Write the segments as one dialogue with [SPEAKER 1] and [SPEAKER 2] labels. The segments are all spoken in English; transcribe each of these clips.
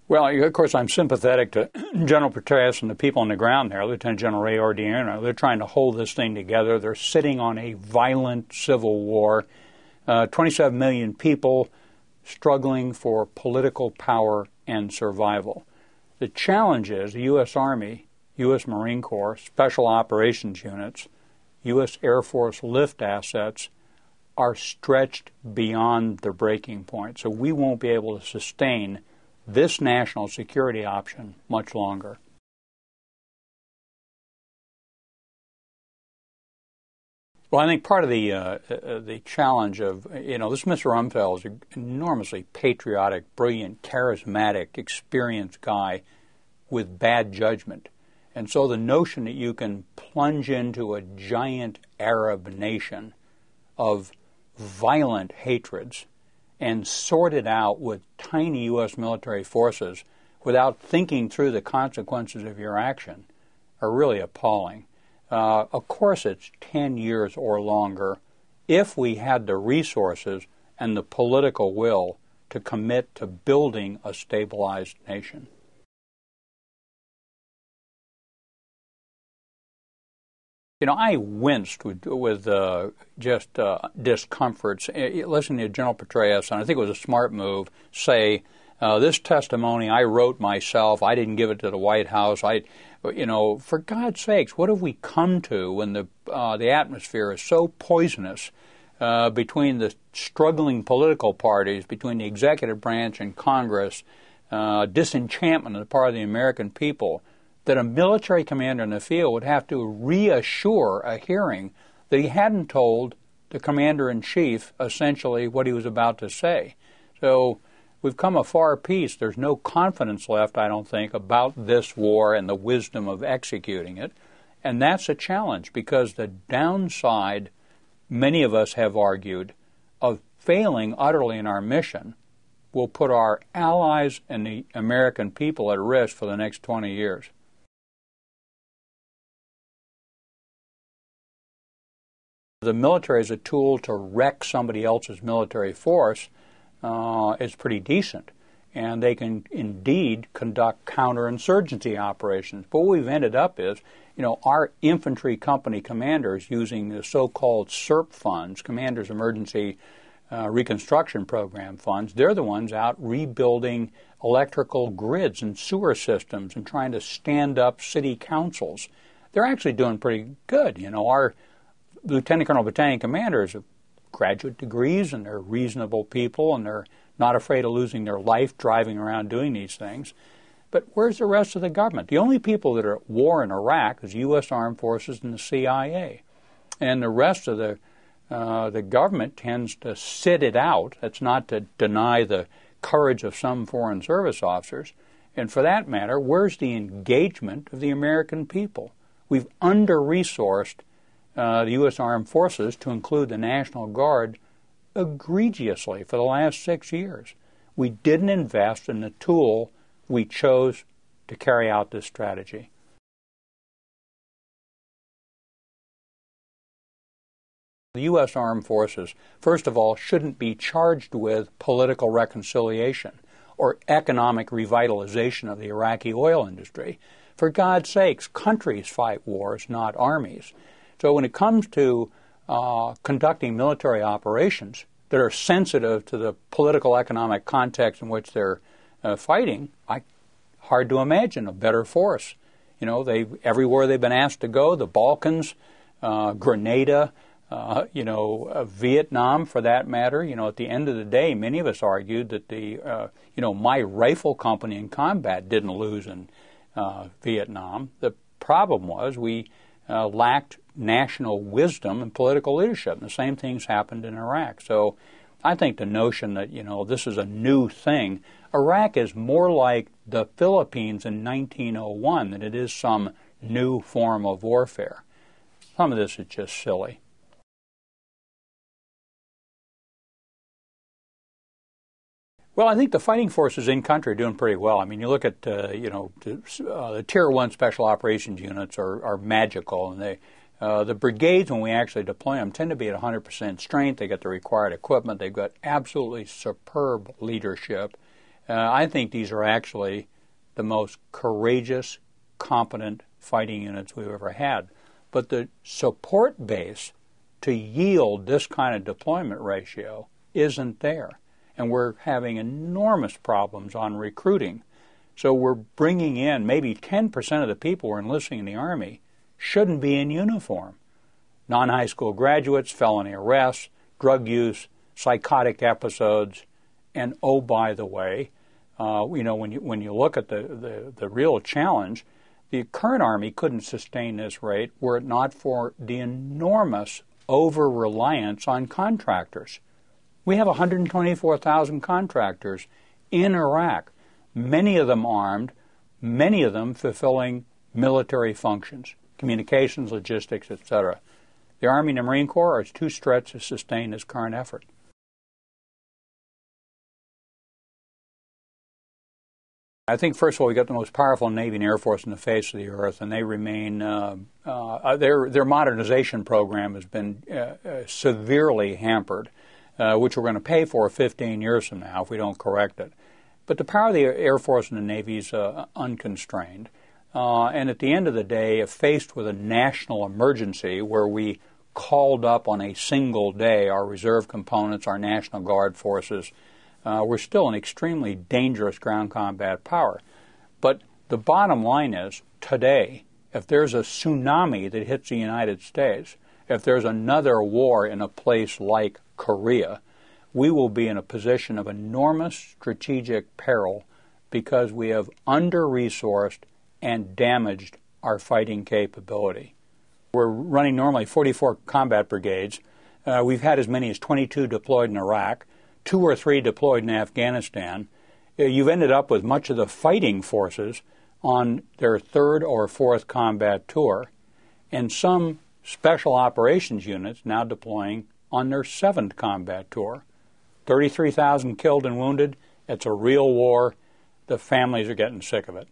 [SPEAKER 1] Well, of course, I'm sympathetic to General Petraeus and the people on the ground there, Lieutenant General Ray Ordino. They're trying to hold this thing together. They're sitting on a violent civil war. 27 million people struggling for political power and survival. The challenge is the U.S. Army, U.S. Marine Corps, Special Operations Units, U.S. Air Force lift assets are stretched beyond the breaking point. So we won't be able to sustain this national security option much longer. Well, I think part of the challenge of, this Mr. Rumsfeld is an enormously patriotic, brilliant, charismatic, experienced guy with bad judgment. And so the notion that you can plunge into a giant Arab nation of violent hatreds and sort it out with tiny U.S. military forces without thinking through the consequences of your action are really appalling. Of course, it's 10 years or longer if we had the resources and the political will to commit to building a stabilized nation. I winced with just discomforts listening to General Petraeus, and I think it was a smart move, say, this testimony I wrote myself, I didn't give it to the White House. For God's sakes, what have we come to when the atmosphere is so poisonous between the struggling political parties, between the executive branch and Congress, disenchantment on the part of the American people, that a military commander in the field would have to reassure a hearing that he hadn't told the commander-in-chief essentially what he was about to say. So we've come a far piece. There's no confidence left, I don't think, about this war and the wisdom of executing it. And that's a challenge because the downside, many of us have argued, of failing utterly in our mission will put our allies and the American people at risk for the next 20 years. The military as a tool to wreck somebody else's military force is pretty decent, and they can indeed conduct counterinsurgency operations. But what we've ended up is, our infantry company commanders using the so-called SERP funds, Commander's Emergency Reconstruction Program funds, they're the ones out rebuilding electrical grids and sewer systems and trying to stand up city councils. They're actually doing pretty good. Our Lieutenant Colonel Battalion Commanders have graduate degrees, and they're reasonable people, and they're not afraid of losing their life driving around doing these things. But where's the rest of the government? The only people that are at war in Iraq is U.S. Armed Forces and the CIA. And the rest of the government tends to sit it out. That's not to deny the courage of some foreign service officers. And for that matter, where's the engagement of the American people? We've under-resourced the U.S. Armed Forces, to include the National Guard, egregiously for the last 6 years. We didn't invest in the tool we chose to carry out this strategy. The U.S. Armed Forces, first of all, shouldn't be charged with political reconciliation or economic revitalization of the Iraqi oil industry. For God's sakes, countries fight wars, not armies. So when it comes to conducting military operations that are sensitive to the political economic context in which they're fighting, hard to imagine a better force. Everywhere they've been asked to go, the Balkans, Grenada, Vietnam for that matter, at the end of the day, many of us argued that my rifle company in combat didn't lose in Vietnam. The problem was we lacked national wisdom and political leadership. And the same things happened in Iraq. So I think the notion that, this is a new thing, Iraq is more like the Philippines in 1901 than it is some new form of warfare. Some of this is just silly. Well, I think the fighting forces in country are doing pretty well. I mean, you look at, the Tier 1 Special Operations Units are magical, and the brigades, when we actually deploy them, tend to be at 100% strength. They get the required equipment. They've got absolutely superb leadership. I think these are actually the most courageous, competent fighting units we've ever had. But the support base to yield this kind of deployment ratio isn't there. And we're having enormous problems on recruiting. So we're bringing in maybe 10% of the people who are enlisting in the Army shouldn't be in uniform. Non-high school graduates, felony arrests, drug use, psychotic episodes, and oh, by the way, when you look at the real challenge, the current Army couldn't sustain this rate were it not for the enormous over-reliance on contractors. We have 124,000 contractors in Iraq, many of them armed, many of them fulfilling military functions, communications, logistics, etc. The Army and the Marine Corps are too stretched to sustain this current effort. I think, first of all, we got the most powerful Navy and Air Force in the face of the earth, and they remain, their modernization program has been severely hampered, which we're going to pay for 15 years from now if we don't correct it. But the power of the Air Force and the Navy is unconstrained. And at the end of the day, if faced with a national emergency where we called up on a single day our reserve components, our National Guard forces, we're still an extremely dangerous ground combat power. But the bottom line is, today, if there's a tsunami that hits the United States, if there's another war in a place like Korea, we will be in a position of enormous strategic peril because we have under-resourced and damaged our fighting capability. We're running normally 44 combat brigades. We've had as many as 22 deployed in Iraq, 2 or 3 deployed in Afghanistan. You've ended up with much of the fighting forces on their 3rd or 4th combat tour, and some special operations units now deploying on their 7th combat tour. 33,000 killed and wounded. It's a real war. The families are getting sick of it.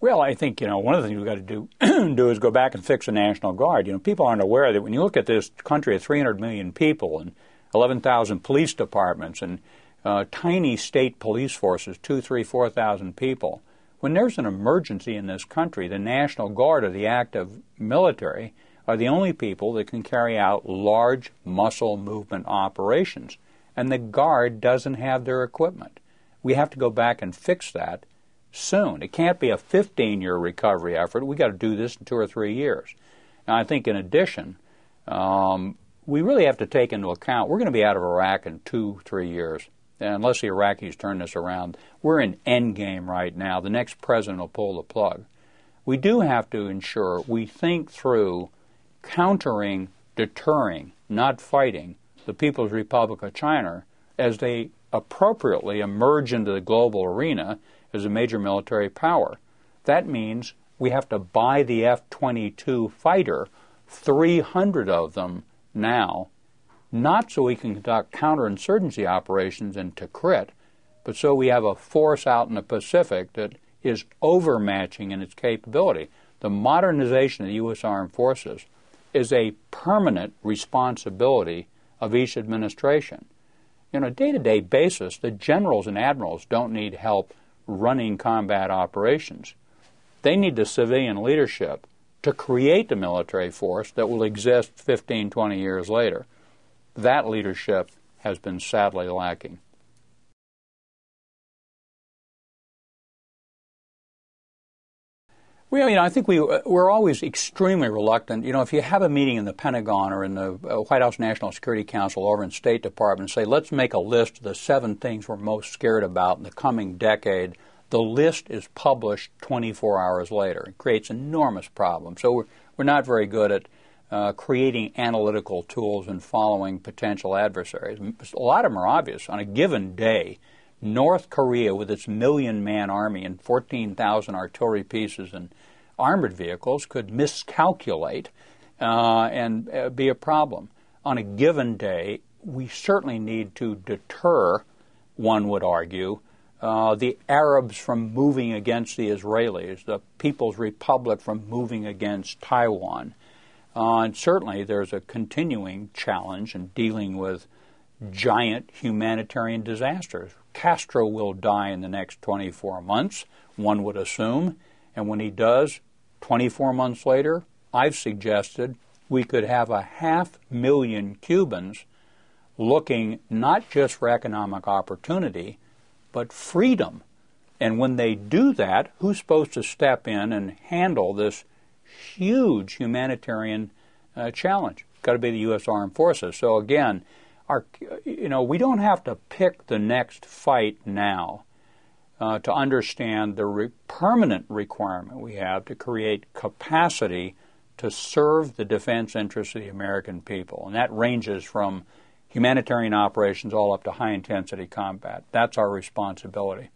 [SPEAKER 1] Well, I think, one of the things we've got to do is go back and fix the National Guard. People aren't aware that when you look at this country of 300 million people and 11,000 police departments and tiny state police forces, 2,000, 3,000, 4,000 people, when there's an emergency in this country, the National Guard or the active military are the only people that can carry out large muscle movement operations. And the Guard doesn't have their equipment. We have to go back and fix that soon. It can't be a 15-year recovery effort. We've got to do this in 2 or 3 years. And I think in addition, we really have to take into account we're going to be out of Iraq in 2, 3 years. And unless the Iraqis turn this around, we're in endgame right now. The next president will pull the plug. We do have to ensure we think through countering, deterring, not fighting the People's Republic of China as they appropriately emerge into the global arena as a major military power. That means we have to buy the F-22 fighter, 300 of them now, not so we can conduct counterinsurgency operations in Tikrit, but so we have a force out in the Pacific that is overmatching in its capability. The modernization of the U.S. Armed Forces is a permanent responsibility of each administration. On a day-to-day basis, the generals and admirals don't need help running combat operations. They need the civilian leadership to create the military force that will exist 15, 20 years later. That leadership has been sadly lacking. Well, I think we're always extremely reluctant. If you have a meeting in the Pentagon or in the White House National Security Council or in State Department and say, let's make a list of the 7 things we're most scared about in the coming decade, the list is published 24 hours later. It creates enormous problems. So we're not very good at creating analytical tools and following potential adversaries. A lot of them are obvious. On a given day, North Korea, with its 1 million-man army and 14,000 artillery pieces and armored vehicles, could miscalculate and be a problem. On a given day, we certainly need to deter, one would argue, the Arabs from moving against the Israelis, the People's Republic from moving against Taiwan. And certainly there's a continuing challenge in dealing with giant humanitarian disasters. Castro will die in the next 24 months, one would assume, and when he does, 24 months later, I've suggested we could have 500,000 Cubans looking not just for economic opportunity, but freedom. And when they do that, who's supposed to step in and handle this huge humanitarian challenge? It's got to be the U.S. Armed Forces. So again, we don't have to pick the next fight now to understand the permanent requirement we have to create capacity to serve the defense interests of the American people. And that ranges from humanitarian operations all up to high-intensity combat. That's our responsibility.